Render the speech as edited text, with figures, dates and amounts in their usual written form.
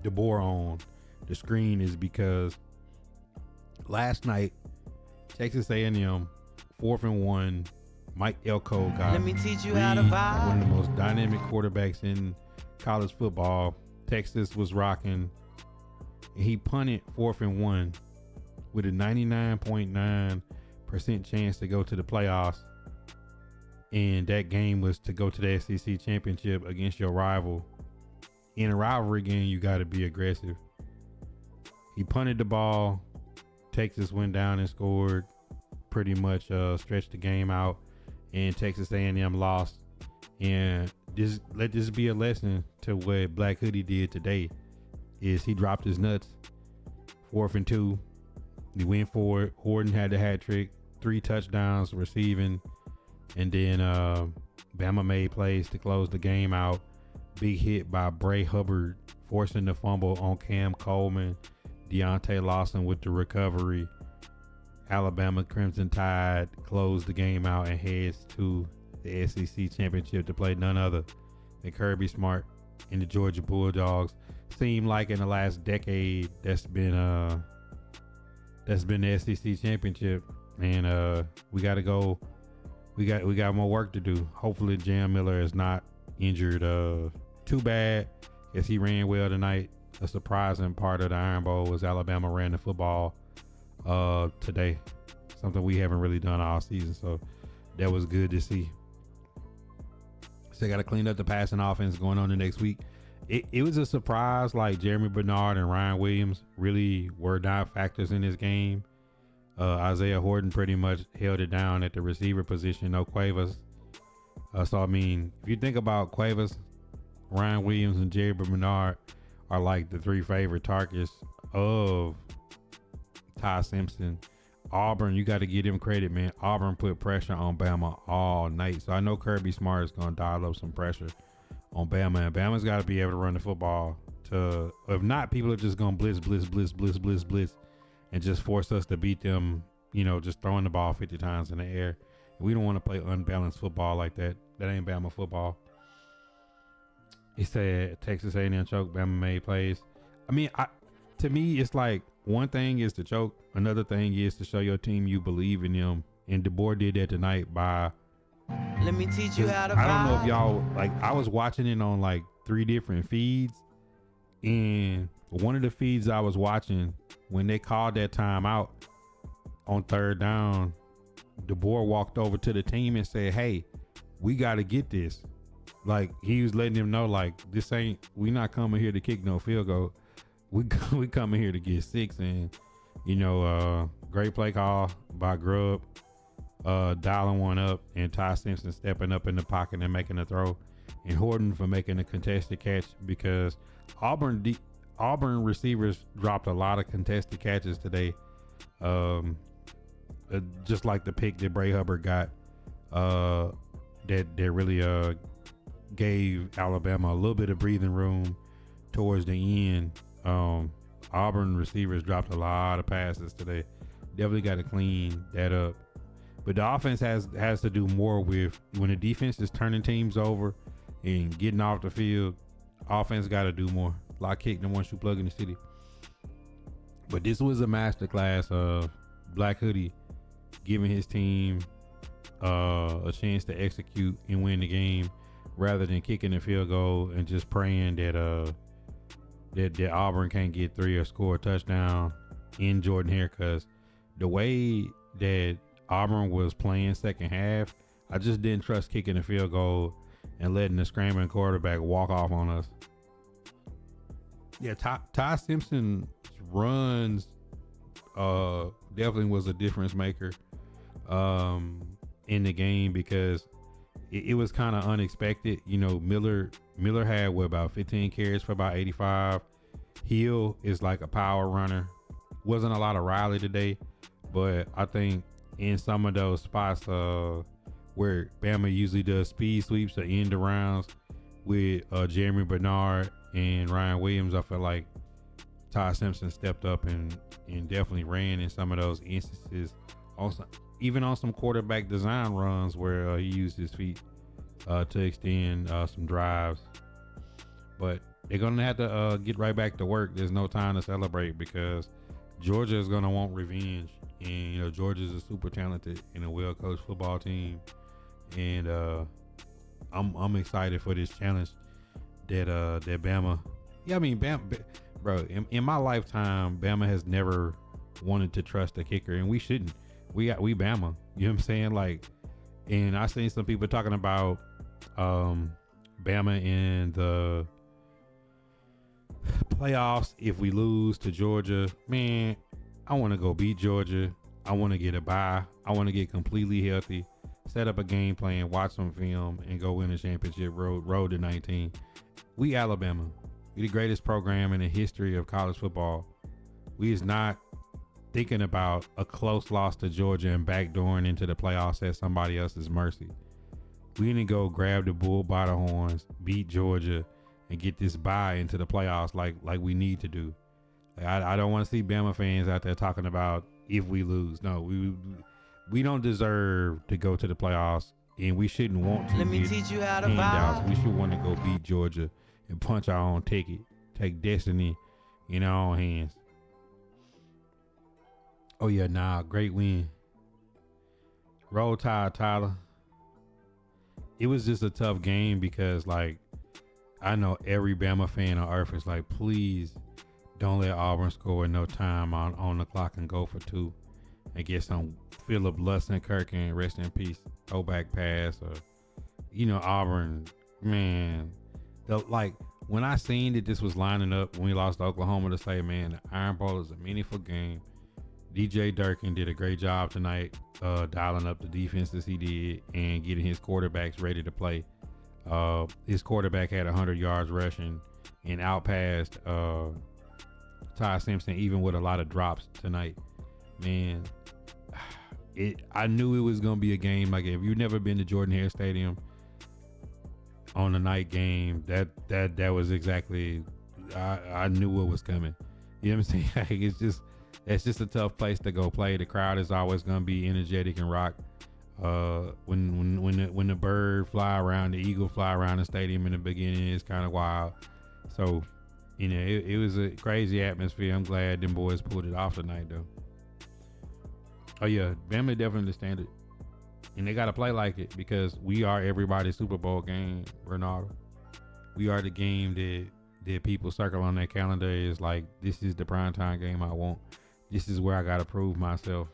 DeBoer on the screen is because last night Texas A&M 4th-and-1. Mike Elko got Let me teach you how to vibe. one of the most dynamic quarterbacks in college football. Texas was rocking. He punted 4th-and-1 with a 99.9% chance to go to the playoffs. And that game was to go to the SEC championship against your rival. In a rivalry game, you got to be aggressive. He punted the ball. Texas went down and scored. Pretty much stretched the game out. And Texas A&M lost. And let this be a lesson to what Black Hoodie did today. Is he dropped his nuts. 4th-and-2. He went for it. Horton had the hat trick. 3 touchdowns receiving. And then Bama made plays to close the game out. Big hit by Bray Hubbard, forcing the fumble on Cam Coleman. Deontay Lawson with the recovery. Alabama Crimson Tide closed the game out and heads to the SEC championship to play none other than Kirby Smart and the Georgia Bulldogs. Seemed like in the last decade that's been the SEC championship, and we got to go. We got more work to do. Hopefully Jam Miller is not injured too bad, as he ran well tonight. A surprising part of the Iron Bowl was Alabama ran the football today, something we haven't really done all season, so that was good to see. So they got to clean up the passing offense going on the next week. It was a surprise, like Jeremy Bernard and Ryan Williams really were not factors in this game. Isaiah Horton pretty much held it down at the receiver position. No Cuevas. So I mean, if you think about Cuevas, Ryan Williams and Jerry Bernard are like the 3 favorite targets of Ty Simpson. Auburn, you got to give them credit, man. Auburn put pressure on Bama all night. So I know Kirby Smart is going to dial up some pressure on Bama. And Bama's got to be able to run the football. If not, people are just going to blitz, and just force us to beat them, just throwing the ball 50 times in the air. We don't want to play unbalanced football like that. That ain't Bama football. He said Texas A&M choke, Bama made plays. I mean, to me, it's like one thing is to choke. Another thing is to show your team you believe in them. And DeBoer did that tonight by... Let me teach you how to vibe. I don't know if y'all... I was watching it on 3 different feeds. And one of the feeds I was watching, when they called that timeout on 3rd down, DeBoer walked over to the team and said, "Hey, we got to get this." He was letting them know, we not coming here to kick no field goal. We coming here to get 6. And, great play call by Grubb, dialing one up, and Ty Simpson stepping up in the pocket and making a throw. And Horton for making a contested catch, because Auburn receivers dropped a lot of contested catches today. Just like the pick that Bray Hubbard got, that really gave Alabama a little bit of breathing room towards the end. Auburn receivers dropped a lot of passes today. Definitely got to clean that up. But the offense has to do more with when the defense is turning teams over and getting off the field. Offense got to do more. Lock kick the one shoe plug in the city. But this was a masterclass of Black Hoodie giving his team a chance to execute and win the game, rather than kicking the field goal and just praying that Auburn can't get 3 or score a touchdown in Jordan Hare. Because the way that Auburn was playing second half, I just didn't trust kicking the field goal and letting the scrambling quarterback walk off on us. Yeah, Ty Simpson's runs definitely was a difference maker in the game, because it was kind of unexpected. Miller had about 15 carries for about 85. Hill is like a power runner. Wasn't a lot of Riley today, but I think in some of those spots where Bama usually does speed sweeps or end arounds with Jeremy Bernard and Ryan Williams, I feel like Ty Simpson stepped up and definitely ran in some of those instances. Also, even on some quarterback design runs where he used his feet to extend some drives. But they're gonna have to get right back to work. There's no time to celebrate because Georgia is gonna want revenge, and you know Georgia's a super talented and a well coached football team, and I'm excited for this challenge that Bama. Yeah, I mean Bama, bro. In my lifetime, Bama has never wanted to trust the kicker, and we shouldn't. We Bama. You know what I'm saying? Like, and I seen some people talking about Bama in the playoffs if we lose to Georgia. Man, I want to go beat Georgia. I want to get a bye. I want to get completely healthy, set up a game plan, watch some film, and go win a championship. Road to 19. We Alabama. We the greatest program in the history of college football. We is not thinking about a close loss to Georgia and backdooring into the playoffs at somebody else's mercy. We need to go grab the bull by the horns, beat Georgia, and get this bye into the playoffs like we need to do. Like, I don't want to see Bama fans out there talking about if we lose. No, we don't deserve to go to the playoffs, and we shouldn't want to. Let me teach you how to handouts. vibe. We should want to go beat Georgia and punch our own ticket, take destiny in our own hands. Oh yeah, great win. Roll Tide, Tyler. It was just a tough game because, like, I know every Bama fan on earth is like, please don't let Auburn score in no time on the clock and go for 2 and get some Philip Lustenkirk and rest in peace, go back pass, or, you know, Auburn, man. Like, when I seen that this was lining up when we lost to Oklahoma to say, man, the Iron Bowl is a meaningful game. DJ Durkin did a great job tonight, dialing up the defenses he did and getting his quarterbacks ready to play. His quarterback had 100 yards rushing and outpassed Ty Simpson, even with a lot of drops tonight. Man, I knew it was gonna be a game. Like, if you've never been to Jordan Hare Stadium on a night game, that was exactly. I knew what was coming. You know what I'm saying? Like, it's just a tough place to go play. The crowd is always gonna be energetic and rock. When the bird fly around, the eagle fly around the stadium in the beginning, it's kind of wild. So, you know, it was a crazy atmosphere. I'm glad them boys pulled it off tonight, though. Oh yeah, Bama definitely the standard, and they gotta play like it because we are everybody's Super Bowl game, Ronaldo. We are the game that people circle on their calendar is like, this is the primetime game I want. This is where I gotta prove myself.